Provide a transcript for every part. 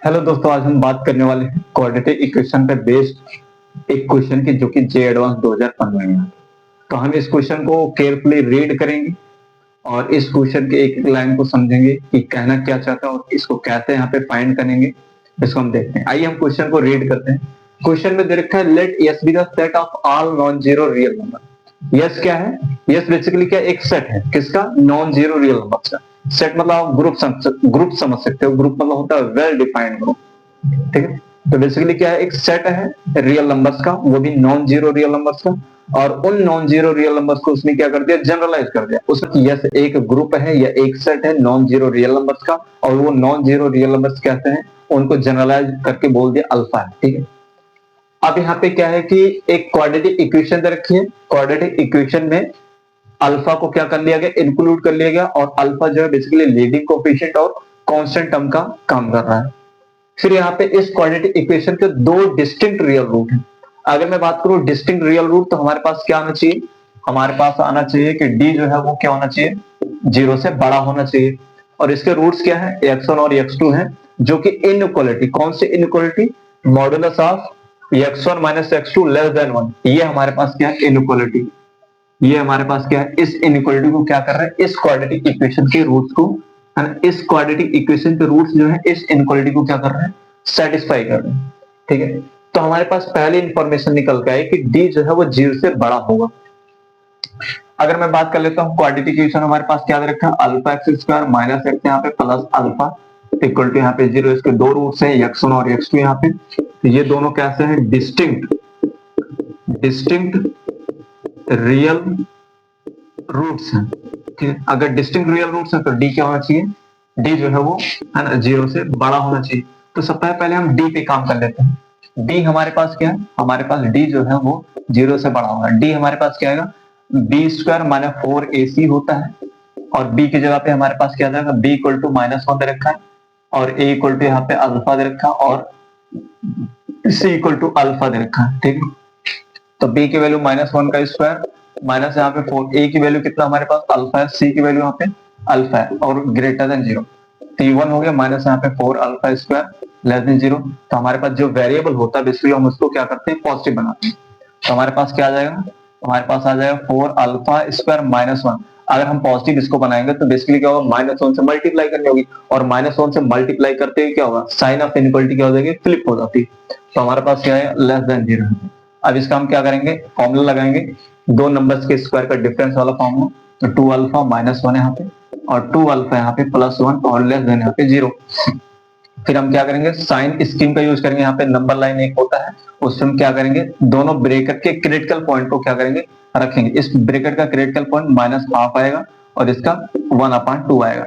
Hello दोस्तों, आज हम बात करने वाले हैं क्वाड्रेटिक इक्वेशन पे बेस्ड एक क्वेश्चन की, जो कि जे एडवांस 2015 में है। तो हम इस क्वेश्चन को केयरफुली रीड करेंगे और इस क्वेश्चन के एक एक लाइन को समझेंगे कि कहना क्या चाहता है और इसको कैसे यहाँ पे फाइंड करेंगे, इसको हम देखते हैं। आइए हम क्वेश्चन को रीड करते हैं। क्वेश्चन में दे रखा है let S be the set of all non zero real number. S क्या है? यस बेसिकली क्या, एक सेट है किसका? नॉन जीरो रियल नंबर का। सेट मतलब आप ग्रुप समझ सकते हो। ग्रुप मतलब होता है वेल डिफाइंड ग्रुप। ठीक है, तो बेसिकली क्या है, एक सेट है रियल नंबर्स का, वो भी नॉन जीरो रियल नंबर्स का। और उन नॉन जीरो रियल नंबर्स को उसने क्या कर दिया, जनरलाइज कर दिया। उसमें यस एक ग्रुप है या एक सेट है नॉन जीरो रियल नंबर्स का, और वो नॉन जीरो रियल नंबर्स कहते हैं, उनको जनरलाइज करके बोल दिया अल्फा है। ठीक है, अब यहाँ पे क्या है कि एक क्वाड्रेटिक इक्वेशन दे रखी है। क्वाड्रेटिक इक्वेशन में अल्फा को क्या कर लिया गया, इंक्लूड कर लिया गया, और अल्फा जो है बेसिकली लीडिंग कोएफिशिएंट और कांस्टेंट टर्म का काम कर रहा है। फिर यहाँ पे इस क्वाड्रेटिक इक्वेशन के दो डिस्टिंक्ट रियल रूट हैं। अगर मैं बात करूं डिस्टिंक्ट रियल रूट, तो हमारे पास क्या आना चाहिए? हमारे पास आना चाहिए कि डी जो है वो क्या होना चाहिए, जीरो से बड़ा होना चाहिए। और इसके रूट्स क्या है, x1 और x2 हैं, जो कि इनइक्वालिटी, कौन सी inequality? Modulus of x1 minus x2 less than 1। ये हमारे पास क्या है, इनइक्वालिटी। ये हमारे पास क्या है, इस इनइक्वालिटी को क्या कर रहे हैं, इस क्वाड्रेटिक इक्वेशन के रूट्स को, इस क्वाड्रेटिक इक्वेशन के रूट्स जो है इस इनइक्वालिटी को क्या कर रहे हैं, सेटिस्फाई कर रहे हैं। ठीक है, तो हमारे पास पहली इंफॉर्मेशन निकल के आई कि डी जो है वो जीरो से बड़ा होगा। अगर मैं बात कर लेता हूँ क्वाड्रेटिक इक्वेशन, हमारे पास क्या दे रखा है, alpha x square minus x यहाँ पे प्लस अल्फा इक्वल टू यहाँ पे जीरो। इसके दो रूट्स हैं x1 और x2 यहाँ पे। तो ये दोनों कैसे हैं, डिस्टिंक्ट रियल रूट्स हैं। ठीक है, अगर डिस्टिंक्ट रियल रूट्स हैं तो डी क्या होना चाहिए, डी जो है वो है ना जीरो से बड़ा होना चाहिए। तो सबसे पहले हम डी पे काम कर लेते हैं। डी हमारे पास क्या है, हमारे पास डी जो है वो जीरो से बड़ा होगा। डी हमारे पास क्या आएगा, बी स्क्वायर माइनस 4ac होता है, और बी की जगह पे हमारे पास क्या आ जाएगा, बी इक्वल टू -1 दे रखा है, और ए इक्वल टू यहाँ पे अल्फा दे रखा है, और सी इक्वल टू अल्फा दे रखा है। ठीक है, तो b की वैल्यू -1 का स्क्वायर माइनस यहाँ पे 4, a की वैल्यू कितना हमारे पास अल्फा है, c की वैल्यू यहाँ पे अल्फा है, और ग्रेटर देन 0। तो ये 1 हो गया, माइनस यहाँ पे 4 अल्फा स्क्वायर लेस देन 0। तो हमारे पास जो वेरिएबल होता है बेसिकली हम उसको क्या करते हैं, पॉजिटिव बनाते हैं। तो हमारे पास क्या आ जाएगा, हमारे पास आ जाएगा 4 अल्फा स्क्वायर -1। अगर हम पॉजिटिव इसको बनाएंगे तो बेसिकली क्या होगा, -1 से मल्टीप्लाई करनी होगी, और -1 से मल्टीप्लाई करते हुए क्या होगा, साइन ऑफ इनइक्वालिटी क्या हो जाएगी, फ्लिप हो जाती है। तो हमारे पास क्या है, लेस देन 0 है। अब इसका हम क्या करेंगे, फॉर्मूला लगाएंगे, दो नंबर्स के स्क्वायर का डिफरेंस वाला फॉर्मूला। तो 2 अल्फा -1 यहाँ पे, और 2 अल्फा यहाँ पे +1, और लेस देन यहाँ पे 0। फिर हम क्या करेंगे, साइन स्कीम का यूज करेंगे। यहाँ पे नंबर लाइन एक होता है, उससे हम क्या करेंगे, दोनों ब्रेकेट के क्रिटिकल पॉइंट को क्या करेंगे, रखेंगे। इस ब्रेकेट का क्रिटिकल पॉइंट -1/2 आएगा, और इसका 1/2 आएगा।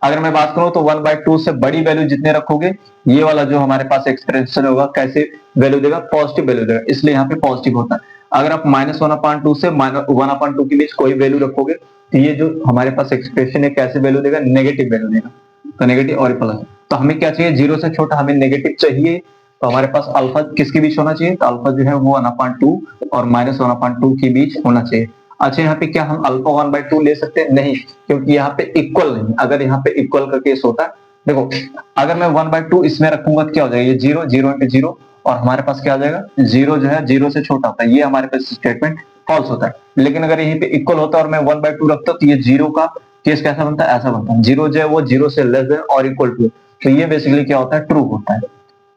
अगर मैं बात करूं तो 1/2 से बड़ी वैल्यू जितने रखोगे, ये वाला जो हमारे पास एक्सप्रेशन होगा कैसे वैल्यू देगा, पॉजिटिव वैल्यू देगा, इसलिए यहाँ पे पॉजिटिव होता है। अगर आप -1/2 से 1/2 के बीच कोई वैल्यू रखोगे, तो ये जो हमारे पास एक्सप्रेशन है कैसे वैल्यू देगा, नेगेटिव वैल्यू देगा। तो नेगेटिव और प्लस, तो हमें क्या चाहिए, जीरो से छोटा हमें नेगेटिव चाहिए। तो हमारे पास अल्फा किसके बीच होना चाहिए, तो अल्फा जो है वो 1/2 और -1/2 के बीच होना चाहिए। अच्छा, यहाँ पे क्या हम अल्फा 1/2 ले सकते हैं? नहीं, क्योंकि यहाँ पे इक्वल नहीं। अगर यहाँ पे इक्वल का केस होता, देखो अगर मैं 1/2 इसमें रखूंगा तो क्या हो जाएगा, ये 0 0 इंटू 0, और हमारे पास क्या आ जाएगा, 0 जो है 0 से छोटा होता है, ये हमारे पास स्टेटमेंट फॉल्स होता है। लेकिन अगर यहीं पे इक्वल होता और मैं 1/2 रखता, तो ये 0 का केस कैसा बनता है, ऐसा बनता है। 0 जो है वो 0 से लेस देन और इक्वल टू, तो ये बेसिकली क्या होता है, ट्रू होता है।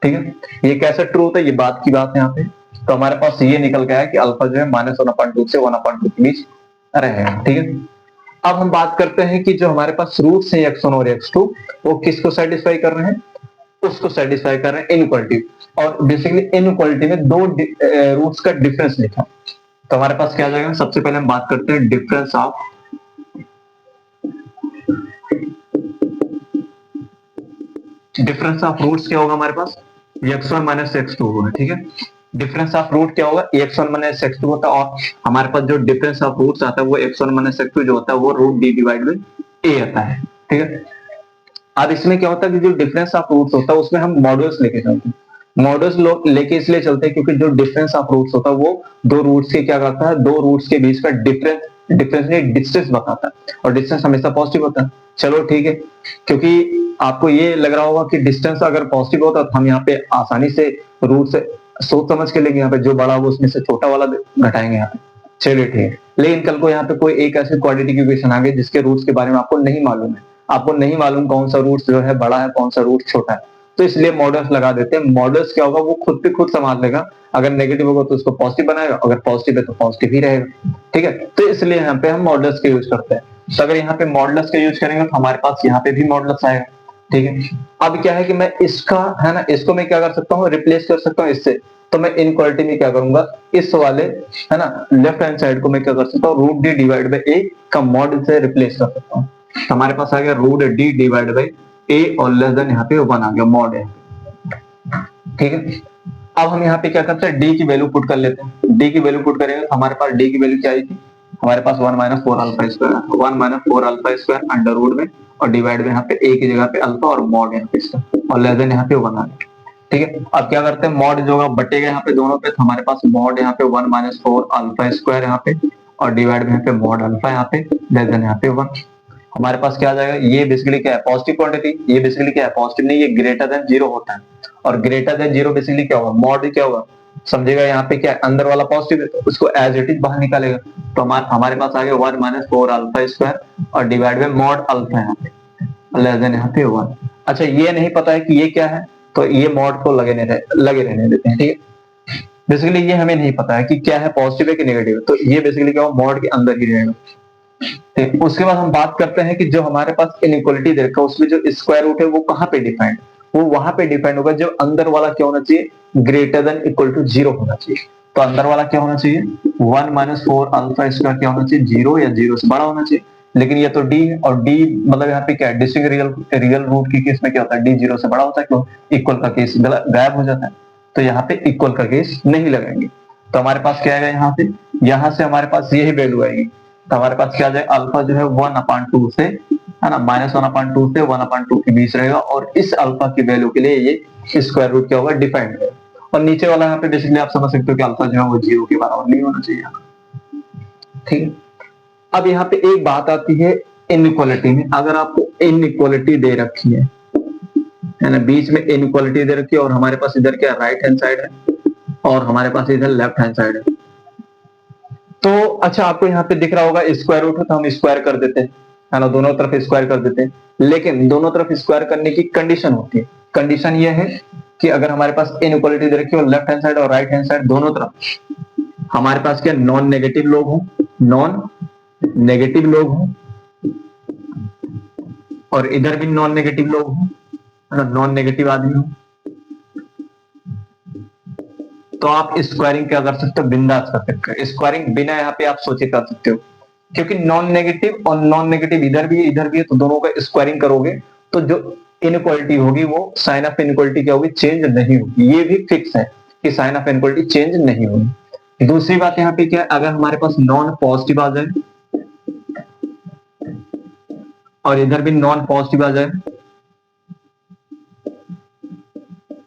ठीक है, ये कैसे ट्रू होता है, ये बात की बात है यहाँ पे। तो हमारे पास ये निकल गया है कि अल्फा जो है -1/2 से 1/2 के बीच रहेगा। ठीक है, अब हम बात करते हैं कि जो हमारे पास रूट्स हैं x1 और x2, वो किसको सेटिस्फाई कर रहे हैं, उसको सेटिस्फाई कर रहे हैं, इनइक्वालिटी। और बेसिकली इनइक्वालिटी में दो रूट्स का डिफरेंस लिखा। तो हमारे पास क्या आ जाएगा, सबसे पहले हम बात करते हैं डिफरेंस ऑफ रूट्स। क्या होगा हमारे पास, x1 माइनस x2 होगा। ठीक है, डिफरेंस ऑफ रूट क्या होगा, x1 माइनस x2 होता है, और हमारे पास जो डिफरेंस ऑफ रूट्स आता है वो x1 माइनस x2 जो होता है वो root d divide by a आता है। ठीक है, अब इसमें क्या होता है कि जो डिफरेंस ऑफ रूट्स होता है उसमें हम मॉड्यूल्स लेके चलते हैं। मॉड्यूल्स लेके इसलिए चलते हैं क्योंकि जो डिफरेंस ऑफ रूट्स होता है वो दो रूट्स के क्या करता है, दो रूट्स के बीच का डिफरेंस डिफरेंस नहीं, डिस्टेंस बताता है, और डिस्टेंस हमेशा पॉजिटिव होता है। चलो ठीक है, क्योंकि आपको ये लग रहा होगा कि डिस्टेंस अगर पॉजिटिव होता तो हम यहाँ पे आसानी से रूट से सोच समझ के लेंगे, यहाँ पे जो बड़ा हो उसमें से छोटा वाला घटाएंगे यहाँ पे। चलिए ठीक है, लेकिन कल को यहाँ पे कोई एक ऐसे क्वाड्रेटिक इक्वेशन आ गई जिसके रूट्स के बारे में आपको नहीं मालूम है, आपको नहीं मालूम कौन सा रूट जो है बड़ा है, कौन सा रूट छोटा है, तो इसलिए मॉडल्स लगा देते हैं। मॉडल्स क्या होगा, वो खुद पे खुद संभाल लेगा, अगर नेगेटिव होगा तो उसको पॉजिटिव बनाएगा, अगर पॉजिटिव है तो पॉजिटिव ही रहेगा। ठीक है, तो इसलिए यहाँ पे हम मॉडल्स के यूज करते हैं। तो अगर यहाँ पे मॉडल्स का यूज करेंगे तो हमारे पास यहाँ पे भी मॉडल्स आएगा। ठीक है, अब क्या है कि मैं इसका है ना, इसको मैं क्या कर सकता हूँ, रिप्लेस कर सकता हूँ इससे। तो मैं इनक्वालिटी में क्या करूंगा, इस वाले है ना लेफ्ट हैंड साइड को मैं क्या कर सकता हूँ, रूट डी डिवाइड बाई ए का मॉड से रिप्लेस कर सकता हूँ। तो हमारे पास आ गया रूट डी डिवाइड बाई ए और लेस देन यहाँ पे 1 आ गया, मॉड है। ठीक है, अब हम यहाँ पे क्या करते हैं, डी की वैल्यू पुट कर लेते हैं। डी की वैल्यू पुट करेंगे तो हमारे पास डी की वैल्यू क्या आई थी, हमारे पास 1 माइनस 4 अल्फा स्क्वायर, 1 माइनस 4 अल्फा स्क्वायर अंडर रूट में, और डिवाइड में यहाँ पे ए की जगह पे अल्फा और मॉड यहाँ पे इसका, और लेस देन यहाँ पे 1 आ गया। ठीक है, अब क्या करते हैं, मॉड जो होगा बटेगा यहाँ पे दोनों पे, तो हमारे पास मॉड यहाँ पे 1 माइनस 4 अल्फा स्क्वायर यहाँ पे, और डिवाइड में यहाँ पे मॉड अल्फा यहाँ पे, लेस देन यहाँ पे 1। हमारे पास क्या आ जाएगा, ये बेसिकली क्या है, पॉजिटिव क्वांटिटी, ये बेसिकली क्या है, पॉजिटिव नहीं, ये ग्रेटर देन 0 होता है, और ग्रेटर देन 0 बेसिकली क्या होगा, मॉड क्या होगा, समझेगा यहाँ पे क्या है, अंदर वाला पॉजिटिव है तो उसको एज इट इज बाहर निकालेगा। तो हमारे पास आ गया 1 माइनस 4 अल्फा स्क्वायर और डिवाइड में मॉड अल्फा यहाँ पे, लेस देन यहाँ पे 1। अच्छा, ये नहीं पता है कि ये क्या है, तो ये मॉड को लगे रहने देते हैं। ठीक है, बेसिकली ये हमें नहीं पता है कि क्या है, पॉजिटिव है कि नेगेटिव है, तो ये बेसिकली क्या होगा, मॉड के अंदर ही रहेगा। ठीक, उसके बाद हम बात करते हैं कि जो हमारे पास इनइक्वालिटी दे रखा है उसमें जो स्क्वायर रूट है वो कहाँ पे डिफाइंड, वो वहां पे डिफाइंड होगा जो अंदर वाला क्या होना चाहिए, ग्रेटर देन इक्वल टू 0 होना चाहिए। तो अंदर वाला क्या होना चाहिए, 1 माइनस 4 अल्फा स्क्वायर क्या होना चाहिए, 0 या 0 से बड़ा होना चाहिए। लेकिन ये तो डी है, और डी मतलब यहाँ पे क्या है, डिस्टिंक्ट रियल रूट की केस में क्या होता है, डी 0 से बड़ा होता है, क्यों, इक्वल का केस गायब हो जाता है, तो यहाँ पे इक्वल का केस नहीं लगाएंगे। तो हमारे पास क्या आएगा, यहाँ से हमारे पास यही वैल्यू आएगी। तो हमारे पास क्या आ जाएगा, अल्फा जो है 1/2 से है ना -1/2 से 1/2 के बीच रहेगा, और इस अल्फा की वैल्यू के लिए ये स्क्वायर रूट क्या होगा, डिफाइंड है। और नीचे वाला यहाँ पे बेसिकली आप समझ सकते हो कि अल्फा जो है वो 0 के बराबर नहीं होना चाहिए। ठीक है, अब यहाँ पे एक बात आती है इनइक्वालिटी में, अगर आपको इनइक्वालिटी दे रखी है ना, बीच में इनइक्वालिटी दे रखी है, और हमारे पास इधर क्या राइट हैंड साइड है और हमारे पास इधर लेफ्ट हैंड साइड है, तो अच्छा आपको यहाँ पे दिख रहा होगा स्क्वायर रूट है, तो हम स्क्वायर कर देते हैं, है ना, दोनों तरफ स्क्वायर कर देते हैं। लेकिन दोनों तरफ स्क्वायर करने की कंडीशन होती है, कंडीशन ये है कि अगर हमारे पास इनइक्वालिटी दे रखी हो लेफ्ट हैंड साइड और राइट हैंड साइड दोनों तरफ हमारे पास क्या नॉन नेगेटिव लोग हो, नॉन नेगेटिव लोग हो, और इधर भी नॉन नेगेटिव लोग हो, है ना, नॉन नेगेटिव आदमी हो, तो आप स्क्वायरिंग क्या कर सकते हो, बिंदास कर सकते हो। स्क्वायरिंग बिना यहाँ पे आप सोचे कर सकते हो, क्योंकि नॉन नेगेटिव और नॉन नेगेटिव इधर भी है तो दोनों का स्क्वायरिंग करोगे तो जो इनइक्वालिटी होगी वो साइन ऑफ इनइक्वालिटी क्या होगी, चेंज नहीं होगी। ये भी फिक्स है कि साइन ऑफ इनइक्वालिटी चेंज नहीं होगी। दूसरी बात यहाँ पे क्या है, अगर हमारे पास नॉन पॉजिटिव आ जाए और इधर भी नॉन पॉजिटिव आ जाए,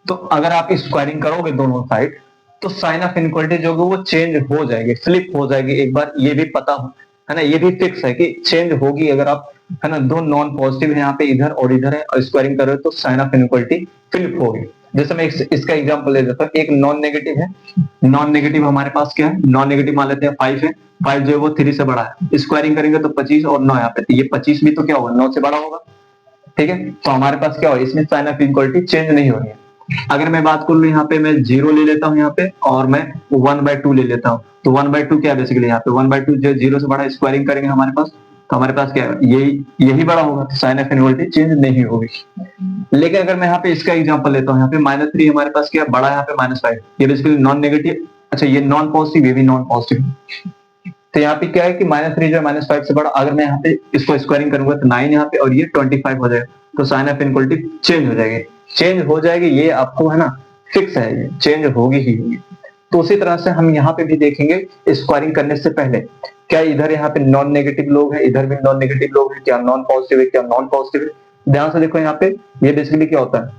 तो अगर आप स्क्वायरिंग करोगे दोनों साइड तो साइन ऑफ इनइक्वालिटी जो है वो चेंज हो जाएगी, फ्लिप हो जाएगी। एक बार ये भी पता हो, है ना, ये भी फिक्स है कि चेंज होगी। अगर आप है ना दो नॉन पॉजिटिव है यहाँ पे इधर और इधर है और स्क्वायरिंग कर रहे हो तो साइन ऑफ इनइक्वालिटी फ्लिप होगी। जैसे मैं इसका एग्जांपल ले देता हूँ, एक नॉन नेगेटिव है, नॉन नेगेटिव हमारे पास क्या है, नॉन नेगेटिव मान लेते हैं 5 है, 5 जो है वो 3 से बड़ा है, स्क्वायरिंग करेंगे तो 25 और 9 यहाँ पे, तो ये 25 भी तो क्या होगा 9 से बड़ा होगा। ठीक है, तो हमारे पास क्या होगा, इसमें साइन ऑफ इनइक्वालिटी चेंज नहीं हो रही है। अगर मैं बात कर लूं यहाँ पे मैं 0 ले लेता हूँ यहाँ पे और मैं 1/2 ले लेता हूँ, तो 1/2 क्या है बेसिकली यहाँ पे 1/2 जो 0 से बड़ा स्क्वायरिंग करेंगे हमारे पास, तो हमारे पास क्या है यही बड़ा होगा, तो साइन ऑफ इनइक्वालिटी चेंज नहीं होगी। लेकिन अगर मैं यहाँ पे इसका एग्जांपल लेता हूँ, यहाँ पे -3 हमारे पास क्या बड़ा है, यहाँ पे -5, ये बेसिकली नॉन नेगेटिव, अच्छा ये नॉन पॉजिटिव, ये भी नॉन पॉजिटिव, तो यहाँ पे क्या है कि -3 जो है -5 से बड़ा, अगर मैं यहाँ पे इसको स्क्वायरिंग करूंगा तो 9 यहाँ पे और ये 25 हो जाएगा, तो साइन ऑफ इनइक्वालिटी चेंज हो जाएगी। चेंज हो जाएगी, ये आपको है ना फिक्स है, ये चेंज होगी ही होगी। तो उसी तरह से हम यहाँ पे भी देखेंगे स्क्वायरिंग करने से पहले क्या इधर यहाँ पे नॉन नेगेटिव लोग है, इधर भी नॉन नेगेटिव लोग है, क्या नॉन पॉजिटिव है, क्या नॉन पॉजिटिव है। ध्यान से देखो यहाँ पे ये बेसिकली क्या होता है,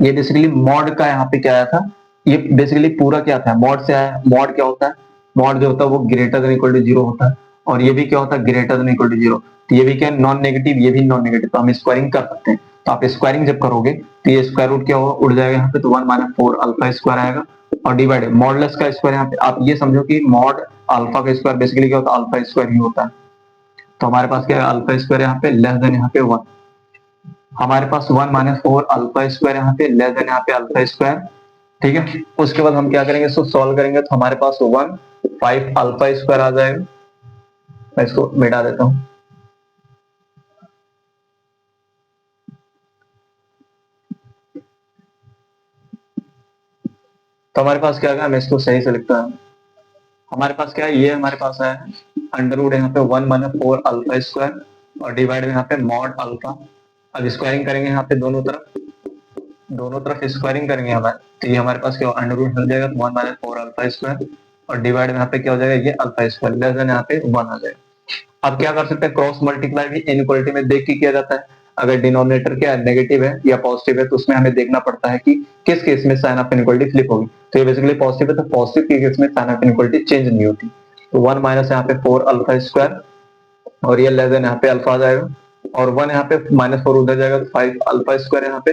ये बेसिकली मॉड का यहाँ पे क्या आया था, ये बेसिकली पूरा क्या था, मॉड से आया। मॉड क्या होता है, मॉड जो होता है वो ग्रेटर देन इक्वल टू 0 होता है, और ये भी क्या होता है ग्रेटर देन इक्वल टू 0, तो ये भी क्या नॉन नेगेटिव, ये भी नॉन नेगेटिव, तो हम स्क्वायरिंग कर सकते हैं। तो आप स्क्वायरिंग जब करोगे तो ये स्क्वायर रूट क्या होगा, उड़ जाएगा यहाँ पे, तो 1 माइनस 4 अल्फा स्क्वायर आएगा, और डिवाइडेड मॉडलेस का स्क्वायर, यहाँ पे आप ये समझो कि मॉड अल्फा का स्क्वायर बेसिकली क्या होता है, अल्फा स्क्वायर ही होता है। तो हमारे पास क्या है, अल्फा स्क्वायर यहाँ पे लेस देन यहाँ पे 1, हमारे पास 1 माइनस 4 अल्फा स्क्वायर यहाँ पे लेस देन यहाँ पे अल्फा स्क्वायर, ठीक है। उसके बाद हम क्या करेंगे, इसको सॉल्व करेंगे, तो हमारे पास 1 5 अल्फा स्क्वायर आ जाएगा। मैं इसको मिटा देता हूं, तो हमारे पास क्या है, मैं इसको सही से लिखता हूं, हमारे पास क्या है, ये हमारे पास है अंडर रूट यहाँ पे 1 माइनस 4 अल्फा स्क्वायर, और डिवाइड में यहाँ पे मॉड अल्फा। अब स्क्वायरिंग करेंगे यहाँ पे दोनों तरफ स्क्वायरिंग करेंगे हमारे, तो ये हमारे पास क्या अंडर रूट हो जाएगा, 1 माइनस 4 अल्फा स्क्वायर, और डिवाइड में यहाँ पे क्या हो जाएगा, ये अल्फा स्क्वायर लेस देन यहाँ पे 1 आ जाएगा। अब क्या कर सकते हैं, क्रॉस मल्टीप्लाई भी इनइक्वालिटी में देख के किया जाता है। अगर डिनोमिनेटर क्या है, नेगेटिव है या पॉजिटिव है, तो उसमें हमें देखना पड़ता है कि किस केस में साइन ऑफ इनइक्वालिटी फ्लिप होगी। तो ये बेसिकली पॉजिटिव है, तो पॉजिटिव के केस में साइन ऑफ इनइक्वालिटी चेंज नहीं होती। तो 1 माइनस यहाँ पे 4 अल्फा स्क्वायर, और ये लेस देन यहाँ पे अल्फा आ जाएगा, और 1 यहाँ पे माइनस 4 उधर जाएगा, तो 5 अल्फा स्क्वायर यहाँ पे,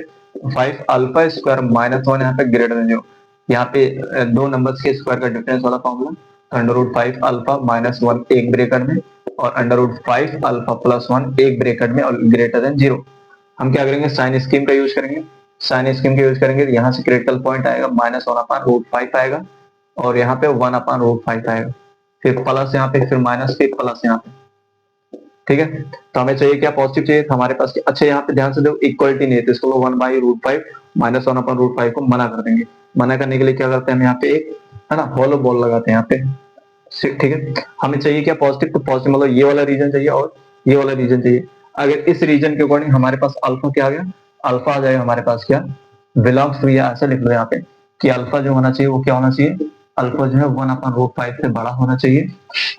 5 अल्फा स्क्वायर माइनस 1 यहाँ पे ग्रेटर देन 0। यहाँ पे दो नंबर्स के स्क्वायर का डिफरेंस वाला formula, under root 5 alpha minus 1 एक ब्रेकेट में, और अंडर रूट 5 अल्फा प्लस 1 एक ब्रेकेट में, और ग्रेटर देन 0। हम क्या करेंगे, साइन स्कीम का यूज करेंगे, साइन स्कीम का यूज करेंगे, तो यहाँ से क्रिटिकल पॉइंट आएगा माइनस 1 अपॉन रूट 5 आएगा, और यहाँ पे 1 अपॉन रूट 5 आएगा, फिर प्लस यहाँ पे, फिर माइनस, फिर प्लस यहाँ पे, ठीक है। तो हमें चाहिए क्या, पॉजिटिव चाहिए, तो हमारे पास अच्छा यहाँ पे ध्यान से देखो इक्वलिटी नहीं है, तो इसको 1 by root 5 minus 1 upon root 5 को मना कर देंगे। मना करने के लिए क्या करते हैं, हम यहाँ पे एक है ना होलो बॉल लगाते हैं यहाँ पे, ठीक है। हमें चाहिए क्या, पॉजिटिव, तो पॉजिटिव मतलब ये वाला रीजन चाहिए और ये वाला रीजन चाहिए। अगर इस रीजन के अकॉर्डिंग हमारे पास अल्फा क्या आ गया, अल्फा आ जाएगा हमारे पास क्या, बिलोंग्स टू, या ऐसा लिख लो यहाँ पे कि अल्फा जो होना चाहिए वो क्या होना चाहिए, अल्फा जो है 1 अपॉन रूट 5 से बड़ा होना चाहिए,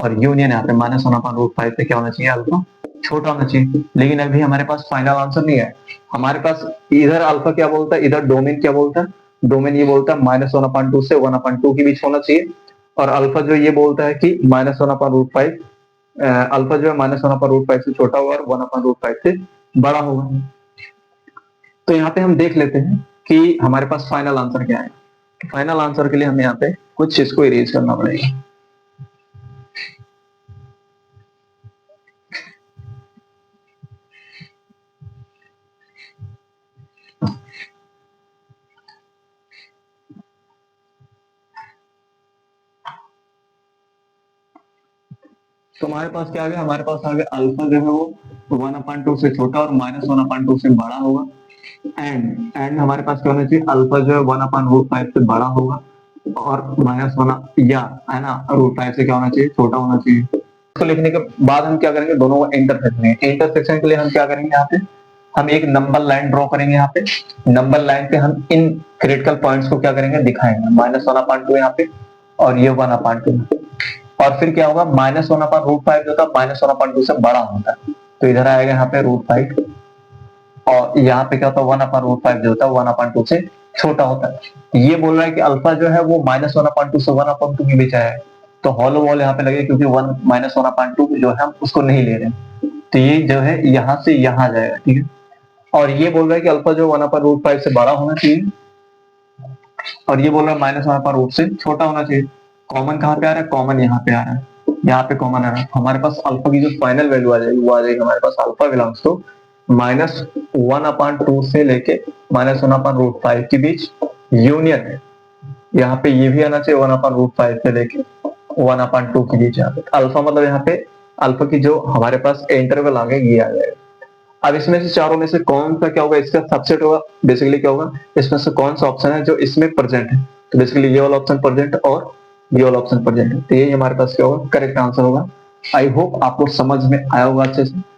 और यूनियन यहाँ पे माइनस 1 अपॉन रूट 5 से क्या होना चाहिए, अल्फा छोटा होना चाहिए। लेकिन अभी हमारे पास फाइनल आंसर नहीं है, हमारे पास इधर अल्फा क्या बोलता है, इधर डोमेन क्या बोलता है, डोमेन ये बोलता है माइनस 1 अपॉन 2 से 1 अपॉन 2 के बीच होना चाहिए, और अल्फा जो ये बोलता है कि माइनस 1 अपॉन रूट 5, अल्फा जो है माइनस 1 अपॉन रूट 5 से छोटा होगा और 1 अपॉन रूट 5 से बड़ा होगा। तो यहाँ पे हम देख लेते हैं कि हमारे पास फाइनल आंसर क्या है। फाइनल आंसर के लिए हमें यहाँ पे कुछ इसको इरेज करना पड़ेगा। तो हमारे पास क्या आ गया, हमारे पास आ गया अल्फा जो है वो 1 अपॉन 2 से छोटा और माइनस 1 अपॉन 2 से बड़ा होगा, एंड हमारे पास क्या होना चाहिए, अल्फा जो है 1 अपॉन रूट 5 से बड़ा होगा, और माइनस 1 या है ना रूट 5 से क्या होना चाहिए, छोटा होना चाहिए। इसको लिखने के बाद हम क्या करेंगे, दोनों को इंटरसेक्शन, इंटरसेक्शन के लिए हम क्या करेंगे, यहाँ पे हम एक नंबर लाइन ड्रॉ करेंगे। यहाँ पे नंबर लाइन पे हम इन क्रिटिकल पॉइंट्स को क्या करेंगे, दिखाएंगे, माइनस 1 अपॉन 2 यहाँ पे, और ये 1 अपॉन 2, और फिर क्या होगा, माइनस 1 अपॉन रूट 5 जो था माइनस 1 अपॉन 2 से बड़ा होता है, तो इधर आएगा यहाँ पे रूट 5, और यहाँ पे क्या होता है 1 अपॉन रूट 5 जो होता है 1 अपॉन 2 से छोटा होता है। ये बोल रहा है कि अल्फा जो है वो माइनस 1 अपॉन 2 से 1 अपॉन 2 के बीच आया है, तो हॉलो वॉल यहाँ पे लगे, क्योंकि 1 माइनस 1 अपॉन 2 जो है हम उसको नहीं ले रहे हैं, तो ये जो है यहाँ से यहाँ जाएगा, ठीक है। और ये बोल रहा है कि अल्फा जो 1 अपॉन रूट 5 से बड़ा होना चाहिए, और ये बोल रहा है माइनस 1 अपॉन रूट से छोटा होना चाहिए। कॉमन कहाँ पे आ रहा है, कॉमन यहाँ पे आ रहा है, यहाँ पे कॉमन आ रहा है, हमारे पास अल्फा की जो फाइनल वैल्यू आ जाएगी वो आ जाएगी हमारे पास, alpha belongs to minus 1 upon 2 से लेके माइनस 1 अपॉन रूट 5 के बीच यूनियन है। यहाँ पे ये भी आना चाहिए 1 अपॉन रूट 5 से लेके 1 अपॉन 2 के बीच। यहाँ पे अल्फा मतलब यहाँ पे अल्फा की जो हमारे पास इंटरवल आ गया ये आ जाएगा। अब इसमें से चारों में से कौन सा क्या होगा, इसका सबसेट होगा, बेसिकली क्या होगा, इसमें से कौन सा ऑप्शन है जो इसमें प्रेजेंट है, तो बेसिकली ये वाला ऑप्शन प्रेजेंट और ये वाला ऑप्शन प्रेजेंट है, तो ये हमारे पास क्या होगा, करेक्ट आंसर होगा। आई होप आपको समझ में आया होगा अच्छे से।